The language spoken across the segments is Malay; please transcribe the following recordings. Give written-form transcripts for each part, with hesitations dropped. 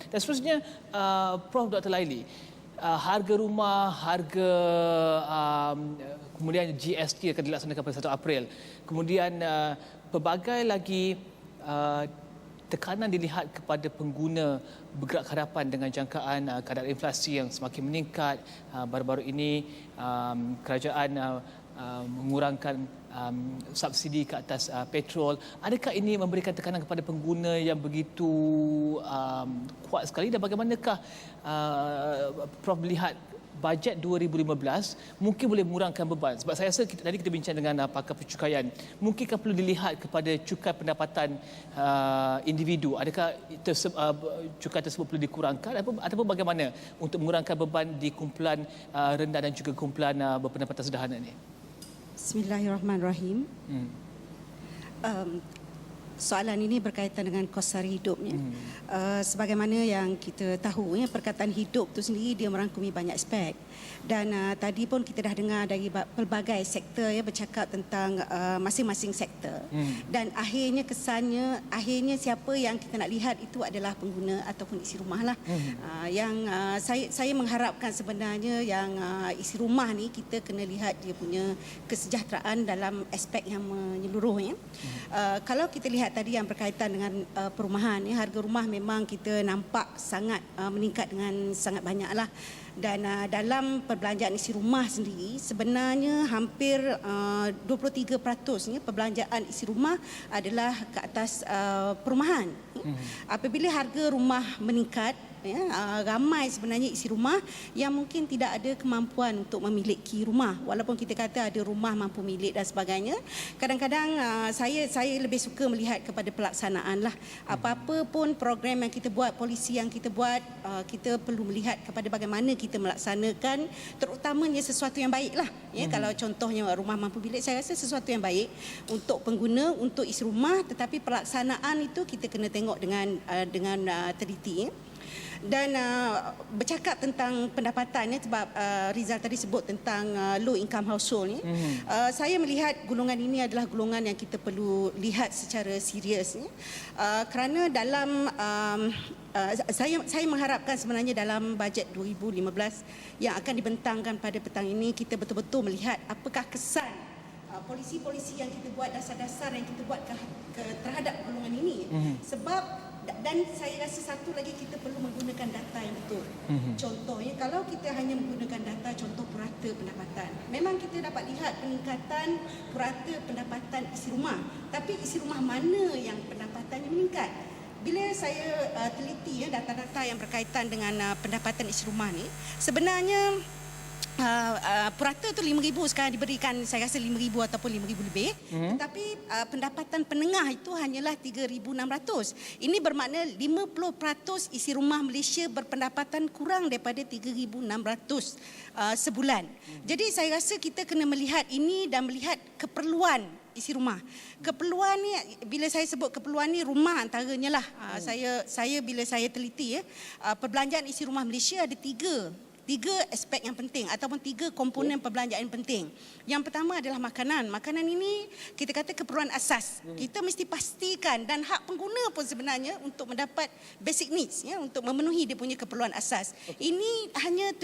Dan seterusnya, Prof. Dr. Laili, harga rumah, harga kemudian GST akan dilaksanakan pada 1 April. Kemudian pelbagai lagi tekanan dilihat kepada pengguna bergerak ke hadapan dengan jangkaan kadar inflasi yang semakin meningkat. Baru-baru ini kerajaan mengurangkan subsidi ke atas petrol. Adakah ini memberikan tekanan kepada pengguna yang begitu kuat sekali, dan bagaimanakah Prof melihat bajet 2015 mungkin boleh mengurangkan beban? Sebab saya rasa tadi kita bincang dengan pakar pencukaian, mungkinkah perlu dilihat kepada cukai pendapatan individu? Adakah cukai tersebut perlu dikurangkan ataupun bagaimana untuk mengurangkan beban di kumpulan rendah dan juga kumpulan berpendapatan sederhana ini? Bismillahirrahmanirrahim. Soalan ini berkaitan dengan kos sara hidupnya. Sebagaimana yang kita tahu, perkataan hidup itu sendiri dia merangkumi banyak aspek. Dan tadi pun kita dah dengar dari pelbagai sektor bercakap tentang masing-masing sektor. Dan akhirnya kesannya, siapa yang kita nak lihat itu adalah pengguna ataupun isi rumah lah. Yang saya mengharapkan sebenarnya yang isi rumah ni kita kena lihat dia punya kesejahteraan dalam aspek yang menyeluruh. Kalau kita lihat tadi yang berkaitan dengan perumahan, harga rumah memang kita nampak sangat meningkat dengan sangat banyaklah. Dan dalam perbelanjaan isi rumah sendiri sebenarnya hampir 23% perbelanjaan isi rumah adalah ke atas perumahan. Apabila harga rumah meningkat, ramai sebenarnya isi rumah yang mungkin tidak ada kemampuan untuk memiliki rumah, walaupun kita kata ada rumah mampu milik dan sebagainya. Kadang-kadang saya lebih suka melihat kepada pelaksanaan lah. Apa-apa pun program yang kita buat, polisi yang kita buat, kita perlu melihat kepada bagaimana kita melaksanakan, terutamanya sesuatu yang baik lah. Kalau contohnya rumah mampu milik, saya rasa sesuatu yang baik untuk pengguna, untuk isi rumah, tetapi pelaksanaan itu kita kena tengok dengan teliti. Dan bercakap tentang pendapatan, sebab Rizal tadi sebut tentang low income household ni, saya melihat golongan ini adalah golongan yang kita perlu lihat secara serius, kerana dalam saya mengharapkan sebenarnya dalam bajet 2015 yang akan dibentangkan pada petang ini, kita betul-betul melihat apakah kesan polisi-polisi yang kita buat, dasar-dasar yang kita buat terhadap golongan ini. Sebab dan saya rasa satu lagi, kita perlu menggunakan data yang betul. Contohnya kalau kita hanya menggunakan data contoh purata pendapatan, memang kita dapat lihat peningkatan purata pendapatan isi rumah, tapi isi rumah mana yang pendapatannya meningkat? Bila saya teliti data-data yang berkaitan dengan pendapatan isi rumah ni, sebenarnya purata tu 5,000 sekarang diberikan, saya rasa 5,000 ataupun 5,000 lebih. Tetapi pendapatan penengah itu hanyalah 3,600. Ini bermakna 50% isi rumah Malaysia berpendapatan kurang daripada 3,600 sebulan. Jadi saya rasa kita kena melihat ini dan melihat keperluan isi rumah. Keperluan ni, bila saya sebut keperluan ni, rumah antaranya lah. Saya bila saya teliti perbelanjaan isi rumah Malaysia ada tiga aspek yang penting ataupun 3 komponen perbelanjaan yang penting. Yang pertama adalah makanan. Makanan ini kita kata keperluan asas. Kita mesti pastikan, dan hak pengguna pun sebenarnya untuk mendapat basic needs, untuk memenuhi dia punya keperluan asas. Ini hanya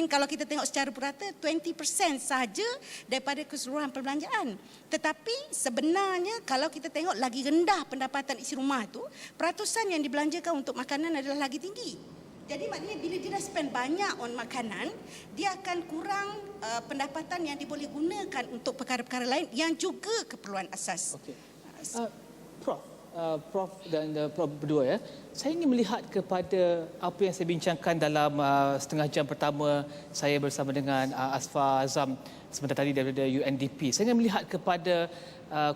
kalau kita tengok secara purata 20% sahaja daripada keseluruhan perbelanjaan. Tetapi sebenarnya kalau kita tengok lagi rendah pendapatan isi rumah tu, peratusan yang dibelanjakan untuk makanan adalah lagi tinggi. Jadi maknanya bila dia dah spend banyak on makanan, dia akan kurang pendapatan yang dia boleh gunakan untuk perkara-perkara lain yang juga keperluan asas. Okey. Prof dan Prof berdua, saya ingin melihat kepada apa yang saya bincangkan dalam setengah jam pertama saya bersama dengan Asfar Azam sebentar tadi daripada UNDP. Saya ingin melihat kepada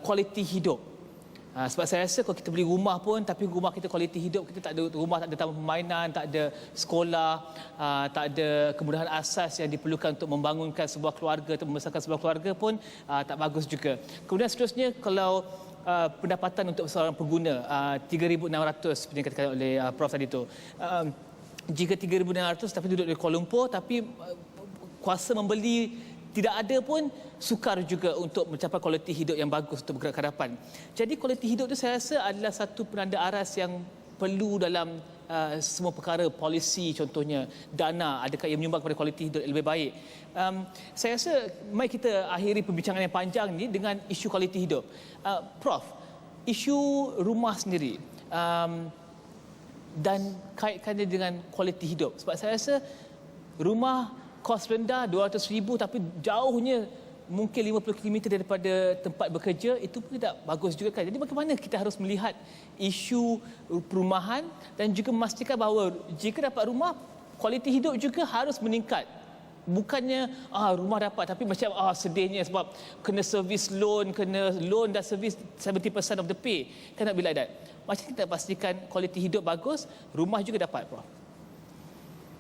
kualiti hidup. Sebab saya rasa kalau kita beli rumah pun, tapi rumah kita kualiti hidup, kita tak ada rumah, tak ada taman permainan, tak ada sekolah, tak ada kemudahan asas yang diperlukan untuk membangunkan sebuah keluarga, untuk membesarkan sebuah keluarga pun tak bagus juga. Kemudian seterusnya, kalau pendapatan untuk seorang pengguna 3,600 seperti yang dikatakan oleh Prof tadi tu, jika 3,600 tapi duduk di Kuala Lumpur, tapi kuasa membeli tidak ada pun, sukar juga untuk mencapai kualiti hidup yang bagus untuk bergerak ke hadapan. Jadi kualiti hidup itu saya rasa adalah satu penanda aras yang perlu dalam semua perkara polisi, contohnya dana, adakah ia menyumbang kepada kualiti hidup yang lebih baik? Saya rasa mari kita akhiri perbincangan yang panjang ni dengan isu kualiti hidup. Prof, isu rumah sendiri dan kaitkannya dengan kualiti hidup, sebab saya rasa rumah kos rendah 200,000 tapi jauhnya mungkin 50 km daripada tempat bekerja, itu pun tidak bagus juga kan. Jadi bagaimana kita harus melihat isu perumahan dan juga memastikan bahawa jika dapat rumah, kualiti hidup juga harus meningkat. Bukannya rumah dapat tapi macam sedihnya sebab kena service loan, kena loan dan service 70% of the pay. Cannot be like that. Macam kita pastikan kualiti hidup bagus, rumah juga dapat, Prof.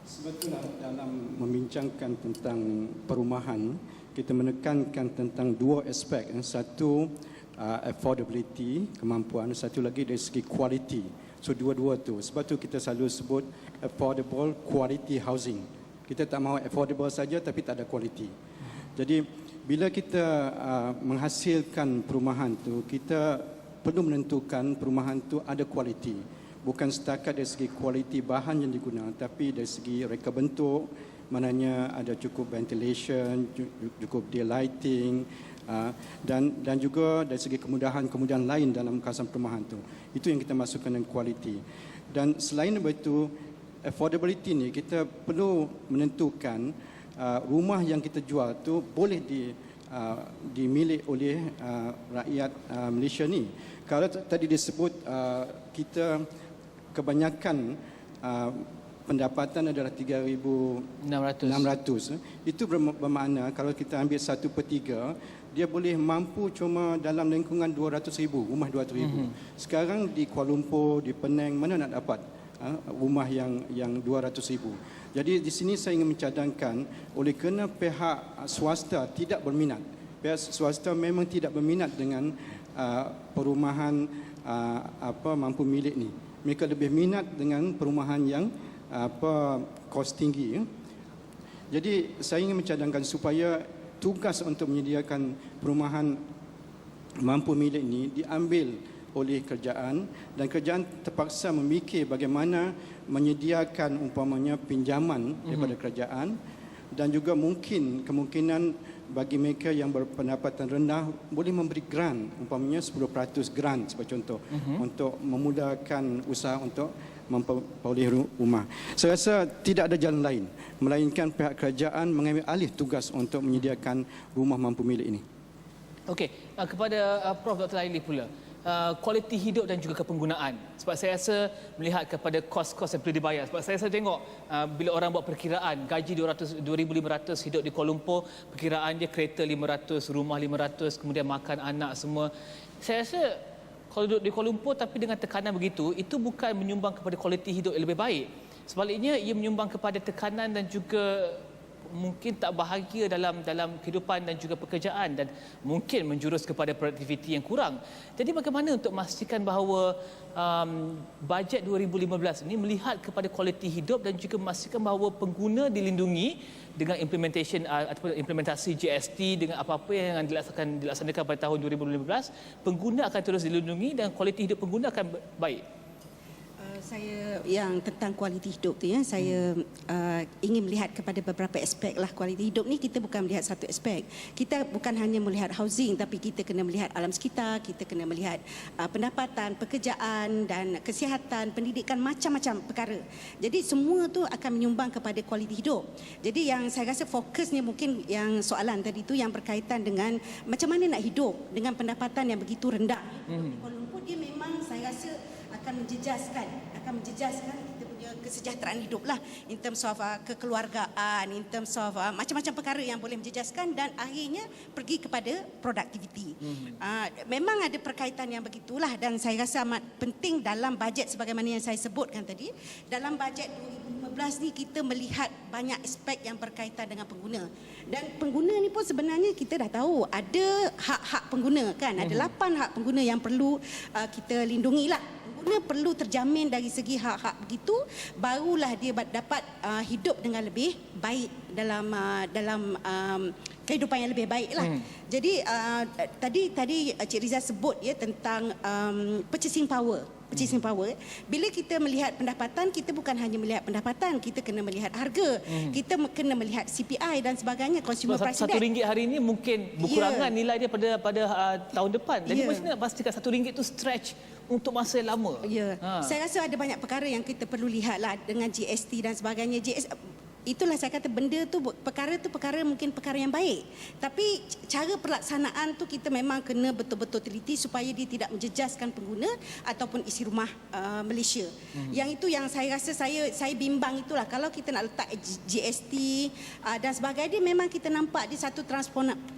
Sebetulnya dalam membincangkan tentang perumahan, kita menekankan tentang dua aspek. Satu, affordability, kemampuan. Satu lagi dari segi quality. So dua-dua tu. Sebab tu kita selalu sebut affordable quality housing. Kita tak mahu affordable saja tapi tak ada quality. Jadi bila kita menghasilkan perumahan tu, kita perlu menentukan perumahan tu ada kualiti. Bukan setakat dari segi kualiti bahan yang digunakan, tapi dari segi reka bentuk, maknanya ada cukup ventilation, cukup daylighting, dan juga dari segi kemudahan lain dalam kawasan perumahan tu. Itu yang kita masukkan dengan kualiti. Dan selain itu, affordability ni kita perlu menentukan rumah yang kita jual tu boleh dimiliki oleh rakyat Malaysia ni. Kalau tadi disebut kita kebanyakan pendapatan adalah 3,600. Itu bermakna kalau kita ambil 1/3, dia boleh mampu cuma dalam lingkungan 200,000, rumah 200,000. Sekarang di Kuala Lumpur, di Penang, mana nak dapat rumah yang 200,000. Jadi di sini saya ingin mencadangkan oleh kerana pihak swasta tidak berminat. Pihak swasta memang tidak berminat dengan perumahan mampu milik ni. Mereka lebih minat dengan perumahan yang kos tinggi. Jadi saya ingin mencadangkan supaya tugas untuk menyediakan perumahan mampu milik ini diambil oleh kerajaan, dan kerajaan terpaksa memikir bagaimana menyediakan umpamanya pinjaman daripada kerajaan, dan juga kemungkinan bagi mereka yang berpendapatan rendah boleh memberi grant, umpamanya 10% grant sebagai contoh, untuk memudahkan usaha untuk memperoleh rumah. Saya rasa tidak ada jalan lain melainkan pihak kerajaan mengambil alih tugas untuk menyediakan rumah mampu milik ini. Okey, kepada Prof Dr. Laili pula, kualiti hidup dan juga kepenggunaan. Sebab saya rasa melihat kepada kos-kos yang perlu dibayar. Sebab saya tengok bila orang buat perkiraan, gaji 2,500 hidup di Kuala Lumpur, perkiraan dia kereta 500, rumah 500, kemudian makan anak semua. Saya rasa kalau duduk di Kuala Lumpur tapi dengan tekanan begitu, itu bukan menyumbang kepada kualiti hidup yang lebih baik. Sebaliknya ia menyumbang kepada tekanan dan juga mungkin tak bahagia dalam kehidupan dan juga pekerjaan, dan mungkin menjurus kepada produktiviti yang kurang. Jadi bagaimana untuk memastikan bahawa bajet 2015 ini melihat kepada kualiti hidup dan juga memastikan bahawa pengguna dilindungi dengan implementasi GST, dengan apa-apa yang dilaksanakan pada tahun 2015, pengguna akan terus dilindungi dan kualiti hidup pengguna akan baik. Saya yang tentang kualiti hidup tu ya, saya ingin melihat kepada beberapa aspek lah. Kualiti hidup ni kita bukan melihat satu aspek. Kita bukan hanya melihat housing, tapi kita kena melihat alam sekitar, kita kena melihat pendapatan, pekerjaan dan kesihatan, pendidikan, macam-macam perkara. Jadi semua tu akan menyumbang kepada kualiti hidup. Jadi yang saya rasa fokusnya mungkin yang soalan tadi tu yang berkaitan dengan macam mana nak hidup dengan pendapatan yang begitu rendah. Kuala Lumpur dia memang saya rasa akan menjejaskan kita punya kesejahteraan hidup lah, in terms of kekeluargaan, in terms of macam-macam perkara yang boleh menjejaskan dan akhirnya pergi kepada produktiviti. Memang ada perkaitan yang begitulah, dan saya rasa amat penting dalam bajet sebagaimana yang saya sebutkan tadi. Dalam bajet 2015 ni kita melihat banyak aspek yang berkaitan dengan pengguna, dan pengguna ni pun sebenarnya kita dah tahu ada hak-hak pengguna kan, ada 8 hak pengguna yang perlu kita lindungi lah. Pengguna perlu terjamin dari segi hak-hak begitu, barulah dia dapat hidup dengan lebih baik dalam kehidupan yang lebih baik lah. Jadi tadi Cik Riza sebut ya tentang purchasing power. purchasing power. Bila kita melihat pendapatan, kita bukan hanya melihat pendapatan, kita kena melihat harga, kita kena melihat CPI dan sebagainya, consumer price index. RM1 hari ini mungkin berkurangan nilai dia pada tahun depan. Jadi macam mana nak pastikan RM1 itu stretch untuk masa yang lama? Ya, saya rasa ada banyak perkara yang kita perlu lihatlah dengan GST dan sebagainya. Itulah saya kata benda tu, perkara mungkin perkara yang baik. Tapi cara pelaksanaan tu kita memang kena betul-betul teliti supaya dia tidak menjejaskan pengguna ataupun isi rumah Malaysia. Yang itu yang saya rasa saya bimbang itulah. Kalau kita nak letak GST dan sebagainya, memang kita nampak di satu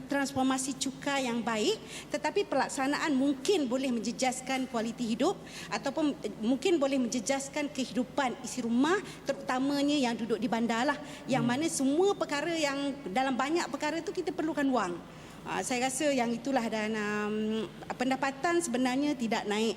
transformasi cukai yang baik, tetapi pelaksanaan mungkin boleh menjejaskan kualiti hidup ataupun mungkin boleh menjejaskan kehidupan isi rumah, terutamanya yang duduk di bandar lah, yang mana semua perkara yang dalam banyak perkara itu kita perlukan wang. Saya rasa yang itulah, dan pendapatan sebenarnya tidak naik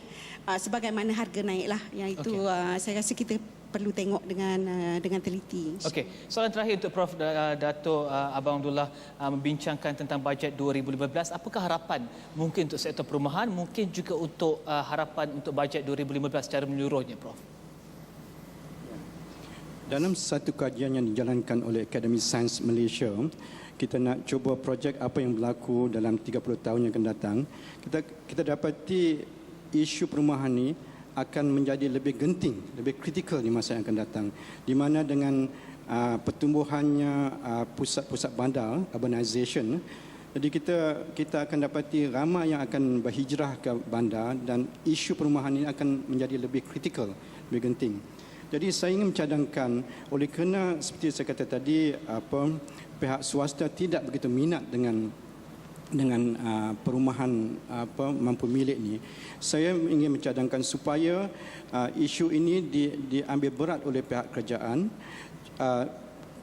sebagaimana harga naiklah. Yang itu saya rasa kita perlu tengok dengan teliti. Okey, soalan terakhir untuk Prof. Dato' Abang Abdullah membincangkan tentang bajet 2015. Apakah harapan mungkin untuk sektor perumahan, mungkin juga untuk harapan untuk bajet 2015 secara menyeluruhnya, Prof? Dalam satu kajian yang dijalankan oleh Akademi Sains Malaysia, kita nak cuba projek apa yang berlaku dalam 30 tahun yang akan datang. Kita dapati isu perumahan ini akan menjadi lebih genting, lebih kritikal di masa yang akan datang. Di mana dengan pertumbuhannya pusat-pusat bandar, urbanization, jadi kita akan dapati ramai yang akan berhijrah ke bandar dan isu perumahan ini akan menjadi lebih kritikal, lebih genting. Jadi saya ingin mencadangkan, oleh kerana seperti saya kata tadi, pihak swasta tidak begitu minat dengan perumahan mampu milik ni, saya ingin mencadangkan supaya isu ini diambil berat oleh pihak kerajaan.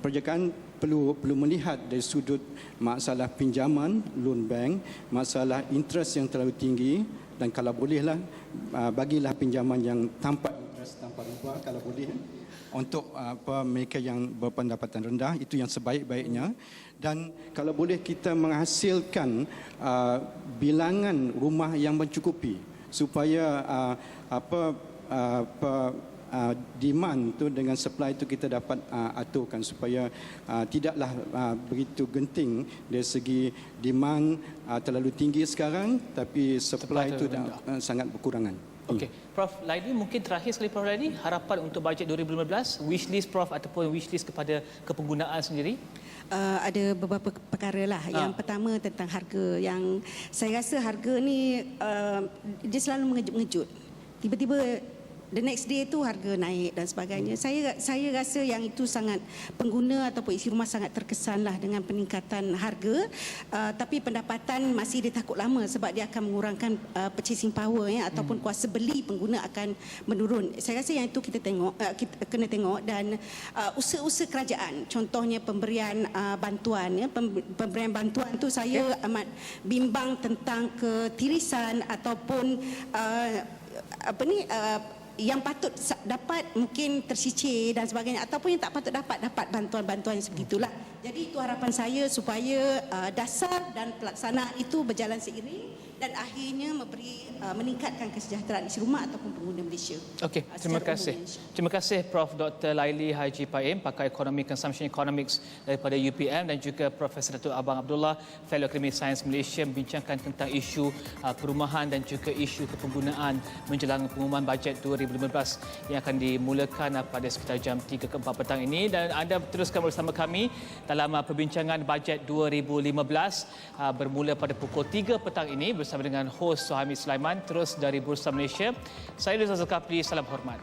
Kerajaan perlu melihat dari sudut masalah pinjaman, loan bank, masalah interest yang terlalu tinggi, dan kalau bolehlah bagilah pinjaman yang tanpa tanpa riba kalau boleh, untuk mereka yang berpendapatan rendah, itu yang sebaik-baiknya. Dan kalau boleh kita menghasilkan bilangan rumah yang mencukupi supaya demand tu dengan supply itu kita dapat aturkan supaya tidaklah begitu genting dari segi demand terlalu tinggi sekarang tapi supply itu sangat berkurangan. Okey, Prof Laili, mungkin terakhir sekali Prof Laili, harapan untuk bajet 2015, wishlist Prof ataupun wishlist kepada kepenggunaan sendiri? Ada beberapa perkara lah. Yang pertama tentang harga, yang saya rasa harga ni dia selalu mengejut-ngejut. Tiba-tiba the next day tu harga naik dan sebagainya. Saya rasa yang itu sangat, pengguna ataupun isi rumah sangat terkesanlah dengan peningkatan harga, tapi pendapatan masih dia takut lama sebab dia akan mengurangkan purchasing power ataupun kuasa beli pengguna akan menurun. Saya rasa yang itu kita kena tengok, dan usaha-usaha kerajaan, contohnya pemberian bantuan pemberian bantuan tu saya amat bimbang tentang ketirisan ataupun yang patut dapat mungkin tersicir dan sebagainya, ataupun yang tak patut dapat bantuan-bantuan yang sebegitulah. Jadi itu harapan saya supaya dasar dan pelaksanaan itu berjalan seiring dan akhirnya meningkatkan kesejahteraan isi rumah ataupun pengguna Malaysia. Okey, terima kasih. Terima kasih Prof. Dr. Laili Haji Paim, pakar ekonomi Consumption Economics daripada UPM, dan juga Profesor Dato' Abang Abdullah, Fellow Akademi Sains Malaysia, membincangkan tentang isu perumahan dan juga isu kepenggunaan menjelang pengumuman bajet 2015 yang akan dimulakan pada sekitar jam 3 ke 4 petang ini. Dan anda teruskan bersama kami dalam perbincangan bajet 2015 bermula pada pukul 3 petang ini bersama dengan hos Suhaimi Sulaiman, terus dari Bursa Malaysia. Saya Rizal Zakapli, salam hormat.